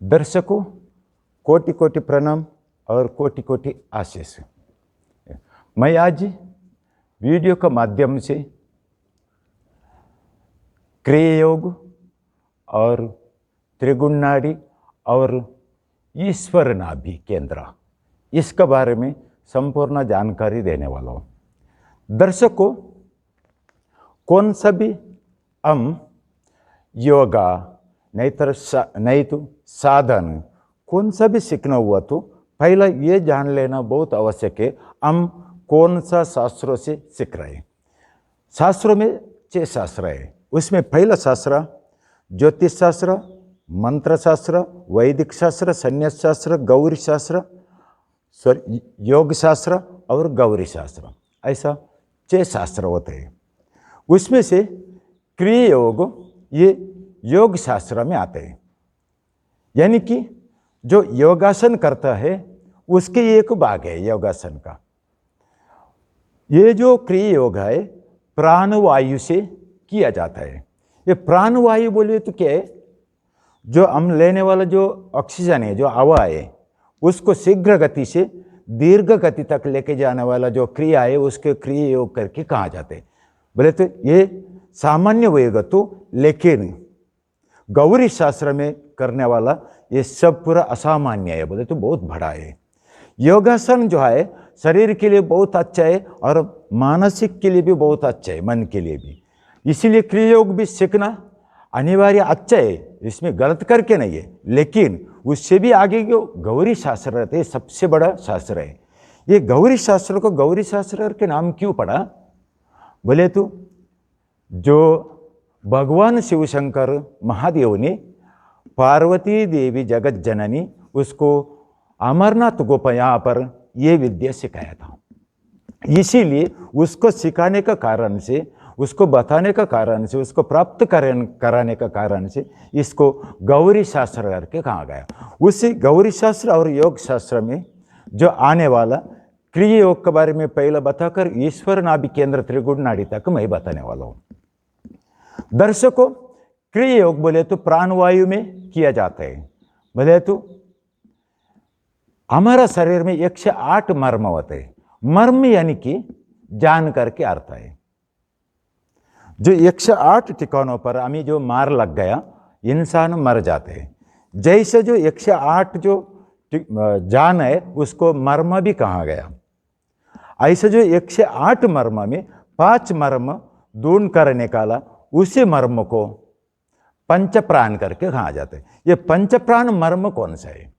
दर्शकों, कोटि कोटि प्रणाम और कोटि कोटि आशीष। मैं आज वीडियो के माध्यम से क्रिया योग और त्रिगुण नाड़ी और ईश्वर नाभि केंद्र, इसके बारे में संपूर्ण जानकारी देने वाला हूँ। दर्शकों, कौन सा भी हम योगा नहीं तो साधन कौन सा भी सीखना हुआ तो पहला ये जान लेना बहुत आवश्यक है, हम कौन सा शास्त्रों से सीख रहे हैं। शास्त्रों में 6 शास्त्र है। उसमें पहला शास्त्र ज्योतिष शास्त्र, मंत्र शास्त्र, वैदिक शास्त्र, संन्यास शास्त्र, गौरी शास्त्र, योग शास्त्र और गौरी शास्त्र, ऐसा 6 शास्त्र होते हैं। उसमें से क्रिया योग ये योग शास्त्र में आते हैं, यानी कि जो योगासन करता है उसके एक भाग है योगासन का। ये जो क्रिया योग है प्राणवायु से किया जाता है। ये प्राणवायु बोलिए तो क्या है, जो हम लेने वाला जो ऑक्सीजन है, जो हवा है, उसको शीघ्र गति से दीर्घ गति तक लेके जाने वाला जो क्रिया है उसके क्रिया योग करके कहा जाते हैं। बोले तो ये सामान्य होएगा तो, लेकिन गौरी शास्त्र में करने वाला ये सब पूरा असामान्य है, बोले तो बहुत बड़ा है। योगासन जो है शरीर के लिए बहुत अच्छा है और मानसिक के लिए भी बहुत अच्छा है, मन के लिए भी। इसीलिए क्रिया योग भी सीखना अनिवार्य अच्छा है, इसमें गलत करके नहीं है, लेकिन उससे भी आगे जो गौरी शास्त्र रहते हैं सबसे बड़ा शास्त्र है। ये गौरी शास्त्र को गौरी शास्त्र के नाम क्यों पड़ा, बोले तो जो भगवान शिव शंकर महादेव ने पार्वती देवी जगत जननी उसको अमरनाथ गोपया पर ये विद्या सिखाया था। इसीलिए उसको सिखाने का कारण से, उसको बताने का कारण से, उसको प्राप्त कराने का कारण से इसको गौरी शास्त्र करके कहा गया। उसी गौरी शास्त्र और योग शास्त्र में जो आने वाला क्रिया योग के बारे में पहले बताकर ईश्वर नाभि केंद्र त्रिगुण नाड़ी तक मैं बताने वाला हूँ। दर्शकों, क्रिया योग बोले तो प्राणवायु में किया जाता है। बोले तो हमारा शरीर में 108 मर्म होते हैं। मर्म यानी कि जान करके अर्थ है। जो 108 ठिकानों पर हमें जो मार लग गया इंसान मर जाते हैं। जैसे जो 108 जो जान है उसको मर्म भी कहा गया। ऐसे जो 108 मर्म में 5 मर्म ढूंढ कर निकाला, उसी मर्म को पंच प्राण करके कहा जाता है। ये पंच प्राण मर्म कौन सा है?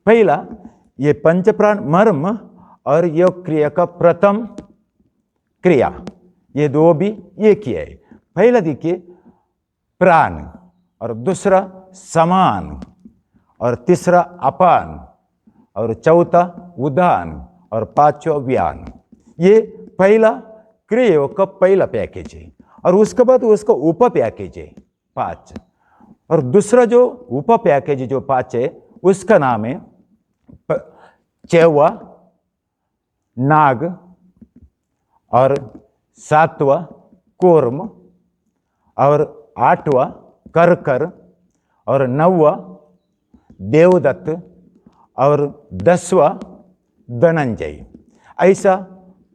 पहला ये पंच प्राण मर्म और योग क्रिया का प्रथम क्रिया, ये दो भी एक ही है। पहला देखिए प्राण, और दूसरा समान, और तीसरा अपान, और चौथा उदान, और पांचवा व्यान। ये पहला क्रिया योग का पहला पैकेज है। और उसके बाद उसका उप पैकेज है 5, और दूसरा जो उप पैकेज जो 5 है उसका नाम है चौवा नाग, और 7वां कूर्म, और 8वां करकर, और 9वां देवदत्त, और 10वां धनंजय। ऐसा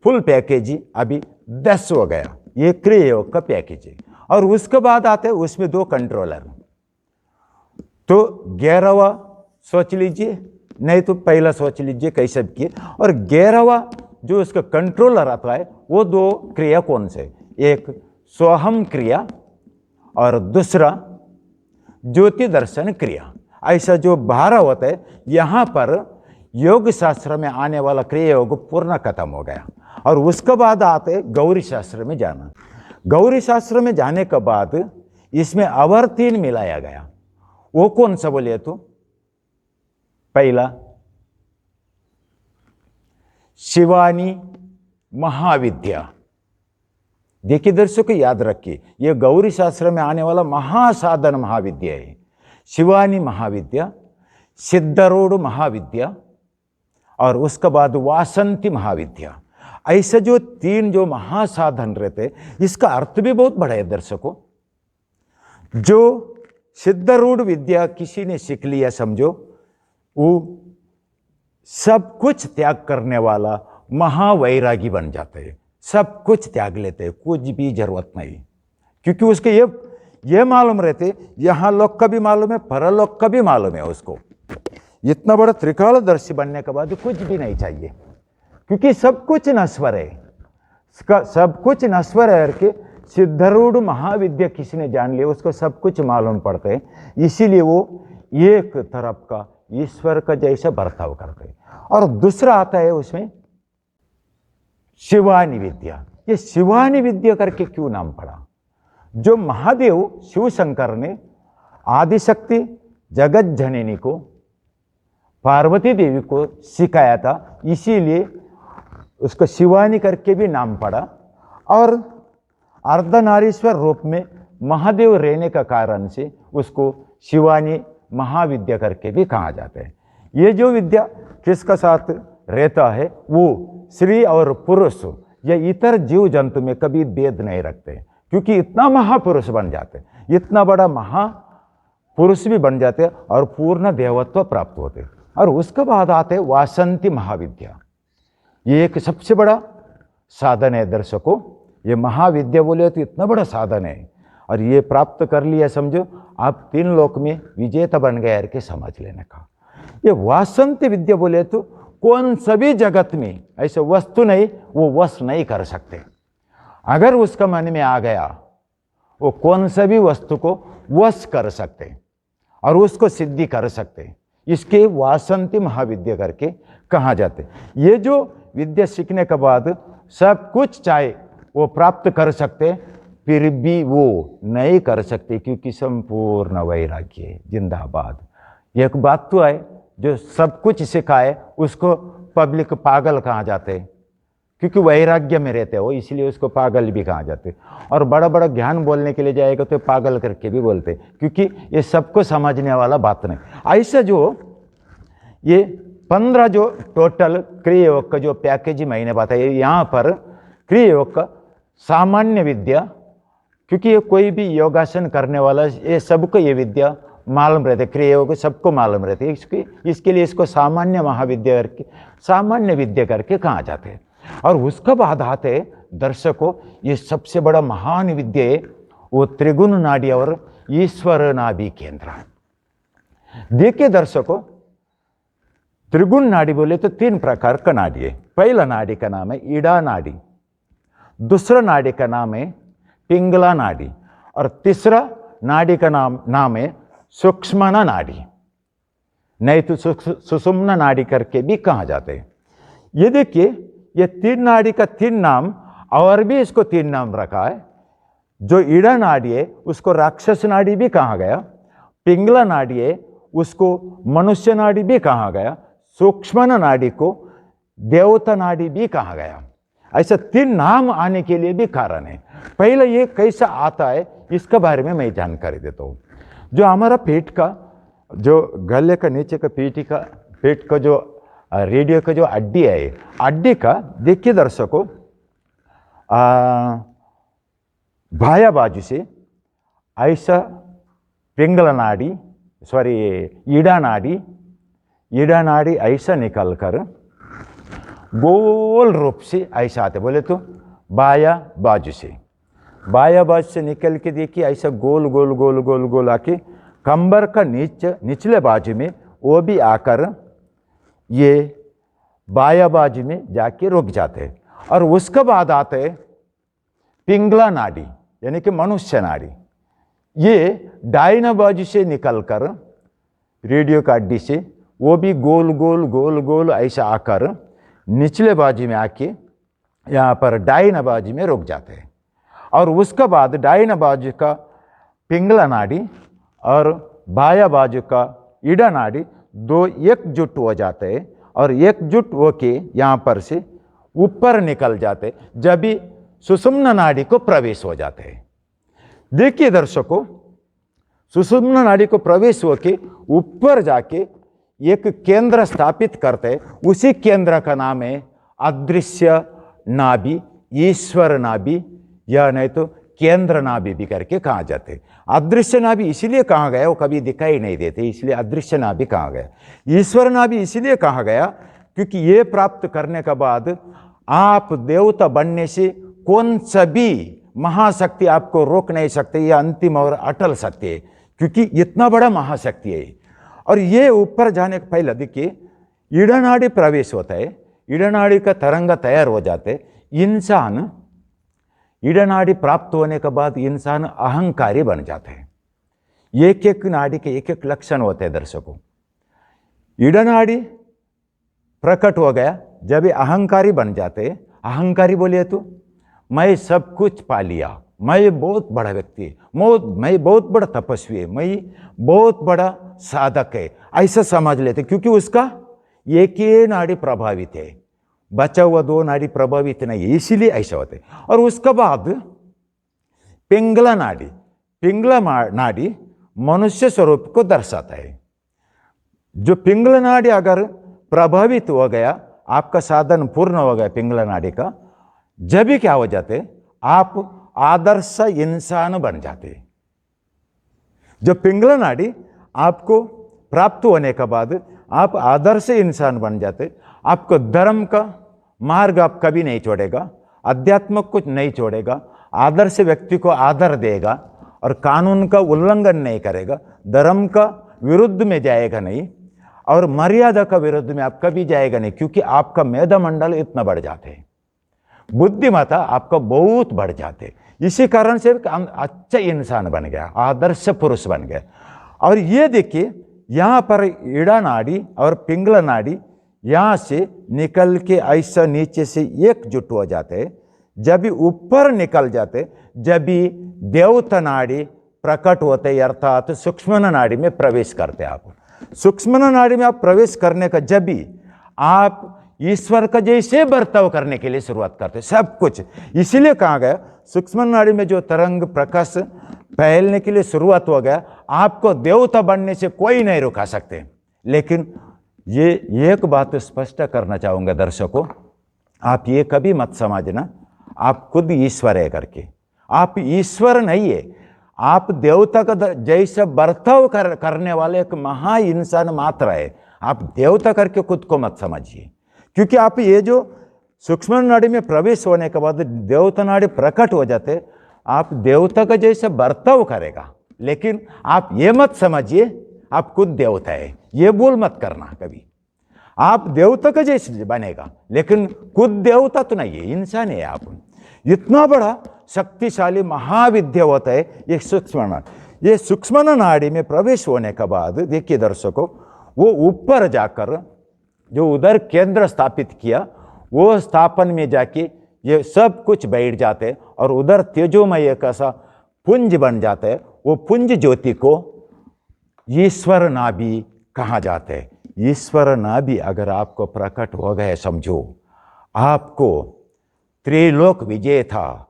फुल पैकेज अभी 10 हो गया। ये क्रिया योग का पैकेज है। और उसके बाद आते हैं उसमें 2 कंट्रोलर। तो 11वां सोच लीजिए, नहीं तो पहला सोच लीजिए कैसे भी किए। और 11वां जो उसका कंट्रोलर आता है वो 2 क्रिया कौन से, एक सोहम क्रिया और दूसरा ज्योति दर्शन क्रिया। ऐसा जो 12 होता है, यहाँ पर योग शास्त्र में आने वाला क्रिया योग पूर्ण खत्म हो गया। और उसके बाद आते गौरी शास्त्र में जाना। गौरी शास्त्र में जाने के बाद इसमें और 3 मिलाया गया। वो कौन सा बोलिए तो, पहला शिवानी महाविद्या। देखिए दर्शकों, याद रखिए ये गौरी शास्त्र में आने वाला महासाधन महाविद्या है। शिवानी महाविद्या, सिद्धरूढ़ महाविद्या, और उसके बाद वासंती महाविद्या। ऐसे जो 3 जो महासाधन रहते, इसका अर्थ भी बहुत बड़ा है दर्शकों। जो सिद्धरूढ़ विद्या किसी ने सीख लिया समझो, वो सब कुछ त्याग करने वाला महावैरागी बन जाते हैं। सब कुछ त्याग लेते हैं, कुछ भी जरूरत नहीं, क्योंकि उसके ये मालूम रहते, यहाँ लोक का भी मालूम है, परलोक का भी मालूम है उसको। इतना बड़ा त्रिकालदर्शी बनने के बाद कुछ भी नहीं चाहिए, क्योंकि सब कुछ नश्वर है। सब कुछ नश्वर है करके सिद्धरूढ़ महाविद्या किसी ने जान लिया, उसको सब कुछ मालूम पड़ते हैं, इसीलिए वो एक तरफ का ईश्वर का जैसा बर्ताव करते हैं। और दूसरा आता है उसमें शिवानी विद्या। ये शिवानी विद्या करके क्यों नाम पड़ा? जो महादेव शिव शंकर ने आदिशक्ति जगत जननी को, पार्वती देवी को सिखाया था, इसीलिए उसको शिवानी करके भी नाम पड़ा। और अर्धनारीश्वर रूप में महादेव रहने का कारण से उसको शिवानी महाविद्या करके भी कहा जाता है। ये जो विद्या किसका साथ रहता है, वो स्त्री और पुरुष या इतर जीव जंतु में कभी भेद नहीं रखते, क्योंकि इतना महापुरुष बन जाते, इतना बड़ा महापुरुष भी बन जाते और पूर्ण देवत्व प्राप्त होते। और उसके बाद आते वासंती महाविद्या। ये एक सबसे बड़ा साधन है दर्शकों। ये महाविद्या बोले तो इतना बड़ा साधन है, और ये प्राप्त कर लिया समझो आप 3 लोक में विजेता बन गए के समझ लेने का। ये वासंती विद्या बोले तो कौन सभी जगत में ऐसे वस्तु नहीं वो वश नहीं कर सकते। अगर उसका मन में आ गया, वो कौन सा भी वस्तु को वश कर सकते और उसको सिद्धि कर सकते। इसके वासंती महाविद्या करके कहा जाते। ये जो विद्या सीखने के बाद सब कुछ चाहे वो प्राप्त कर सकते, फिर भी वो नहीं कर सकते, क्योंकि संपूर्ण वैराग्य जिंदाबाद। एक बात तो है, जो सब कुछ सिखाए उसको पब्लिक पागल कहा जाते, क्योंकि वैराग्य में रहते हो, इसलिए उसको पागल भी कहा जाते। और बड़ा बड़ा ज्ञान बोलने के लिए जाएगा तो पागल करके भी बोलते, क्योंकि ये सबको समझने वाला बात नहीं। ऐसा जो ये 15 जो टोटल क्रियायोग का जो पैकेज मैंने बताया, यहाँ पर क्रियायोग का सामान्य विद्या, क्योंकि ये कोई भी योगासन करने वाला ये सबको ये विद्या मालूम रहते, क्रियायोग सबको मालूम रहते, इसके लिए इसको सामान्य महाविद्या करके सामान्य विद्या करके कहा जाते हैं। और उसका बाद आते दर्शकों, ये सबसे बड़ा महान विद्या है वो त्रिगुण नाड़ी और ईश्वर नाभि केंद्र। देखिए दर्शकों, त्रिगुण नाड़ी बोले तो 3 प्रकार का नाड़ी है। पहला नाड़ी का नाम है ईड़ा नाड़ी, दूसरा नाड़ी का नाम है पिंगला नाड़ी, और तीसरा नाड़ी का नाम है सूक्ष्मना नाड़ी, नहीं तो सुषुम्ना नाड़ी करके भी कहा जाते हैं। ये देखिए, ये 3 नाड़ी का 3 नाम, और भी इसको 3 नाम रखा है। जो ईड़ा नाड़ी है उसको राक्षस नाड़ी भी कहा गया, पिंगला नाड़ी है उसको मनुष्य नाड़ी भी कहा गया, सूक्ष्मना नाड़ी को देवता नाड़ी भी कहा गया। ऐसा 3 नाम आने के लिए भी कारण है। पहले ये कैसा आता है इसके बारे में मैं जानकारी देता हूँ। जो हमारा पेट का, जो गले का नीचे का पेट का जो रेडियो का जो अड्डी है, अड्डी का देखिए दर्शकों, बाया बाजू से ऐसा पिंगला नाड़ी, सॉरी ईड़ा नाड़ी ऐसा निकल कर गोल रूप से ऐसा आते, बोले तो बाया बाजू से निकल के देखिए ऐसा गोल गोल गोल गोल गोल आके कंबर का निचले बाजू में वो भी आकर ये बाया बाजू में जाके रुक जाते हैं। और उसके बाद आते पिंगला नाड़ी यानी कि मनुष्य नाड़ी, ये दाहिना बाजू से निकलकर रेडियो का अड्डी से वो भी गोल गोल गोल गोल ऐसा आकर निचले बाजू में आके यहाँ पर दाहिना बाजू में रुक जाते हैं। और उसके बाद दाहिना बाजू का पिंगला नाड़ी और बाया बाजू का ईड़ा नाड़ी दो एकजुट हो जाते हैं, और एकजुट होके यहाँ पर से ऊपर निकल जाते, जब भी सुषुम्ना नाड़ी को प्रवेश हो जाते हैं। देखिए दर्शकों, सुषुम्ना नाड़ी को प्रवेश होके ऊपर जाके एक केंद्र स्थापित करते, उसी केंद्र का नाम है अदृश्य नाभि, ईश्वर नाभि, या नहीं तो केंद्र नाभि भी करके कहा जाते। अदृश्य नाभि इसलिए कहा गया, वो कभी दिखाई नहीं देते, इसलिए अदृश्य नाभि कहा गया। ईश्वर नाभि इसलिए कहा गया क्योंकि ये प्राप्त करने के बाद आप देवता बनने से कौन सा भी महाशक्ति आपको रोक नहीं सकते, ये अंतिम और अटल सत्य है, क्योंकि इतना बड़ा महाशक्ति है। और ये ऊपर जाने के पहले देखिए ईड़नाड़ी प्रवेश होता है, ईड़नाड़ी का तरंग तैयार हो जाते, इंसान ईड़नाड़ी प्राप्त होने के बाद इंसान अहंकारी बन जाते हैं। एक एक नाड़ी के एक एक लक्षण होते हैं दर्शकों। ईड़नाड़ी प्रकट हो गया जब ये अहंकारी बन जाते। अहंकारी बोलिए तो मैं सब कुछ पा लिया, मैं बहुत बड़ा व्यक्ति है, मैं बहुत बड़ा तपस्वी है, मैं बहुत बड़ा साधक है, ऐसा समझ लेते, क्योंकि उसका एक ही नाड़ी प्रभावित है, बचा हुआ दो नाड़ी प्रभावित नहीं है, इसीलिए ऐसा होते। और उसके बाद पिंगला नाड़ी, पिंगला नाड़ी मनुष्य स्वरूप को दर्शाता है। जो पिंगला नाड़ी अगर प्रभावित हो गया, आपका साधन पूर्ण हो गया पिंगला नाड़ी का, जब भी क्या हो जाते, आप आदर्श इंसान बन जाते। जो पिंगला नाड़ी आपको प्राप्त होने के बाद आप आदर्श इंसान बन जाते। आपको धर्म का मार्ग आप कभी नहीं छोड़ेगा, अध्यात्म कुछ नहीं छोड़ेगा, आदर्श व्यक्ति को आदर देगा और कानून का उल्लंघन नहीं करेगा, धर्म का विरुद्ध में जाएगा नहीं और मर्यादा का विरुद्ध में आप कभी जाएगा नहीं, क्योंकि आपका मेधा मंडल इतना बढ़ जाते हैं, बुद्धिमत्ता आपका बहुत बढ़ जाते। इसी कारण से अच्छा इंसान बन गया, आदर्श पुरुष बन गया। और ये देखिए यहाँ पर ईड़ा नाड़ी और पिंगला नाड़ी यहाँ से निकल के ऐसा नीचे से एकजुट हो जाते। जब भी ऊपर निकल जाते, जब भी देवता नाड़ी प्रकट होते, अर्थात सूक्ष्म नाड़ी में प्रवेश करते। आप सूक्ष्म नाड़ी में आप प्रवेश करने का जब भी आप ईश्वर का जैसे बर्ताव करने के लिए शुरुआत करते सब कुछ। इसीलिए कहा गया सूक्ष्म नाड़ी में जो तरंग प्रकाश फैलने के लिए शुरुआत हो गया, आपको देवता बनने से कोई नहीं रोका सकते। लेकिन ये एक बात स्पष्ट करना चाहूँगा दर्शकों, आप ये कभी मत समझना आप खुद ईश्वर है करके। आप ईश्वर नहीं है, आप देवता का जैसा बर्ताव करने वाले एक महा इंसान मात्र है। आप देवता करके खुद को मत समझिए, क्योंकि आप ये जो सूक्ष्म नाड़ी में प्रवेश होने के बाद देवता नाड़ी प्रकट हो जाते, आप देवता का जैसा बर्ताव करेगा। लेकिन आप ये मत समझिए आप खुद देवता है, ये बोल मत करना कभी। आप देवता का जैसे बनेगा, लेकिन खुद देवता तो नहीं है, इंसान है आप। इतना बड़ा शक्तिशाली महाविद्या होता है ये सूक्ष्म नाड़ी। ये सूक्ष्म नाड़ी में प्रवेश होने के बाद देखिए दर्शकों, वो ऊपर जाकर जो उधर केंद्र स्थापित किया, वो स्थापन में जाके ये सब कुछ बैठ जाते और उधर तेजोमय एक ऐसा पुंज बन जाता है। वो पुंज ज्योति को ईश्वर नाभि कहा जाता है। ईश्वर नाभि अगर आपको प्रकट हो गए, समझो आपको त्रिलोक विजय था।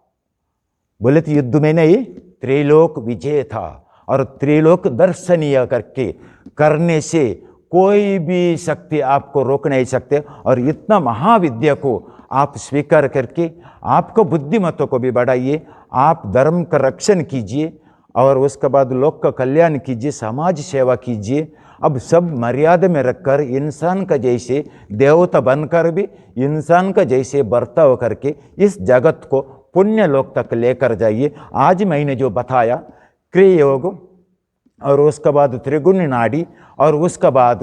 बोले तो युद्ध में नहीं, त्रिलोक विजय था। और त्रिलोक दर्शनीय करके करने से कोई भी शक्ति आपको रोक नहीं सकते। और इतना महाविद्या को आप स्वीकार करके आपको बुद्धिमत्ता को भी बढ़ाइए, आप धर्म का रक्षण कीजिए और उसके बाद लोक का कल्याण कीजिए, समाज सेवा कीजिए। अब सब मर्यादा में रखकर इंसान का जैसे देवता बनकर भी इंसान का जैसे बर्ताव करके इस जगत को पुण्य लोक तक लेकर जाइए। आज मैंने जो बताया क्रिया योग और उसके बाद त्रिगुण नाड़ी और उसके बाद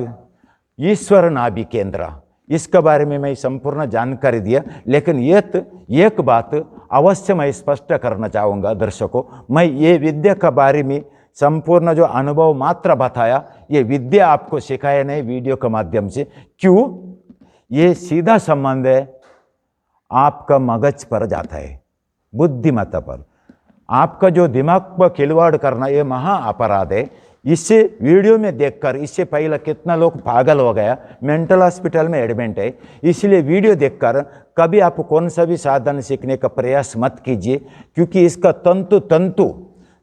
ईश्वर नाभि केंद्र, इसके बारे में मैं संपूर्ण जानकारी दिया। लेकिन एक बात अवश्य मैं स्पष्ट करना चाहूँगा दर्शकों, मैं ये विद्या के बारे में संपूर्ण जो अनुभव मात्र बताया, ये विद्या आपको सिखाया नहीं वीडियो के माध्यम से। क्यों? ये सीधा संबंध है आपका मगज पर जाता है, बुद्धिमत्ता पर। आपका जो दिमाग पर खिलवाड़ करना ये महा अपराध है। इससे वीडियो में देखकर इससे पहले कितना लोग पागल हो गया, मेंटल हॉस्पिटल में एडमिट है। इसलिए वीडियो देखकर कभी आप कौन सा भी साधन सीखने का प्रयास मत कीजिए, क्योंकि इसका तंतु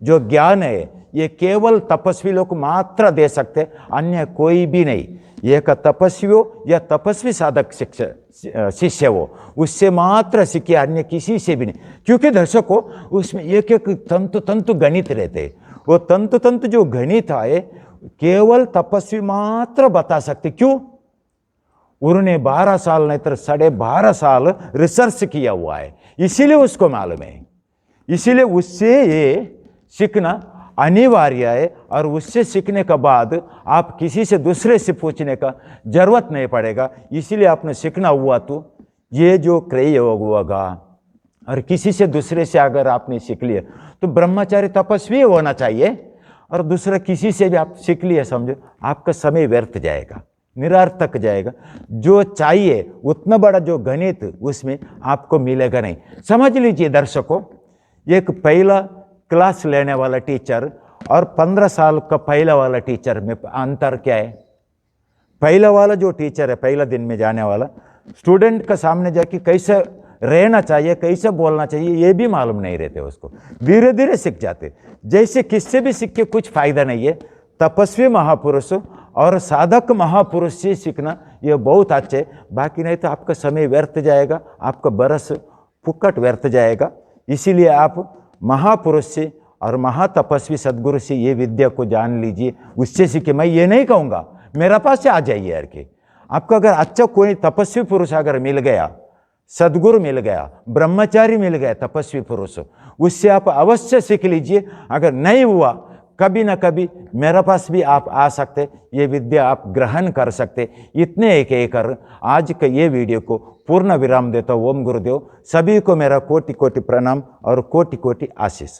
जो ज्ञान है ये केवल तपस्वी लोग मात्र दे सकते, अन्य कोई भी नहीं। एक तपस्वी हो या तपस्वी साधक शिष्य हो, उससे मात्र सीखिए, अन्य किसी से भी नहीं। क्योंकि दर्शकों, उसमें एक एक तंतु तंतु गणित रहते, वो तंतु तंतु जो गणित आए केवल तपस्वी मात्र बता सकते। क्यों? उन्होंने 12 साल नहीं तो 12.5 साल रिसर्च किया हुआ है, इसीलिए उसको मालूम है। इसीलिए उससे ये सीखना अनिवार्य है, और उससे सीखने के बाद आप किसी से दूसरे से पूछने का जरूरत नहीं पड़ेगा। इसीलिए आपने सीखना हुआ तो ये जो क्रिया योग होगा, और किसी से दूसरे से अगर आपने सीख लिया तो ब्रह्मचारी तपस्वी होना चाहिए, और दूसरा किसी से भी आप सीख लिया समझो, आपका समय व्यर्थ जाएगा, निरर्थक जाएगा। जो चाहिए उतना बड़ा जो गणित उसमें आपको मिलेगा नहीं। समझ लीजिए दर्शकों, एक पहला क्लास लेने वाला टीचर और 15 साल का पहला वाला टीचर में अंतर क्या है? पहला वाला जो टीचर है, पहला दिन में जाने वाला, स्टूडेंट का सामने जाके कैसे रहना चाहिए, कैसे बोलना चाहिए, ये भी मालूम नहीं रहते उसको। धीरे धीरे सीख जाते। जैसे किससे भी सीख के कुछ फायदा नहीं है। तपस्वी महापुरुष और साधक महापुरुष से सीखना ये बहुत अच्छे, बाकी नहीं तो आपका समय व्यर्थ जाएगा, आपका बरस फुकट व्यर्थ जाएगा। इसीलिए आप महापुरुष से और महातपस्वी सदगुरु से ये विद्या को जान लीजिए, उससे सीखे। मैं ये नहीं कहूँगा मेरा पास से आ जाइए यार के। आपको अगर अच्छा कोई तपस्वी पुरुष अगर मिल गया, सदगुरु मिल गया, ब्रह्मचारी मिल गया, तपस्वी पुरुष, उससे आप अवश्य सीख लीजिए। अगर नहीं हुआ, कभी ना कभी मेरे पास भी आप आ सकते, ये विद्या आप ग्रहण कर सकते। इतने एक कर आज का ये वीडियो को पूर्ण विराम देता हूँ। ओम गुरुदेव। सभी को मेरा कोटि कोटि प्रणाम और कोटि कोटि आशीष।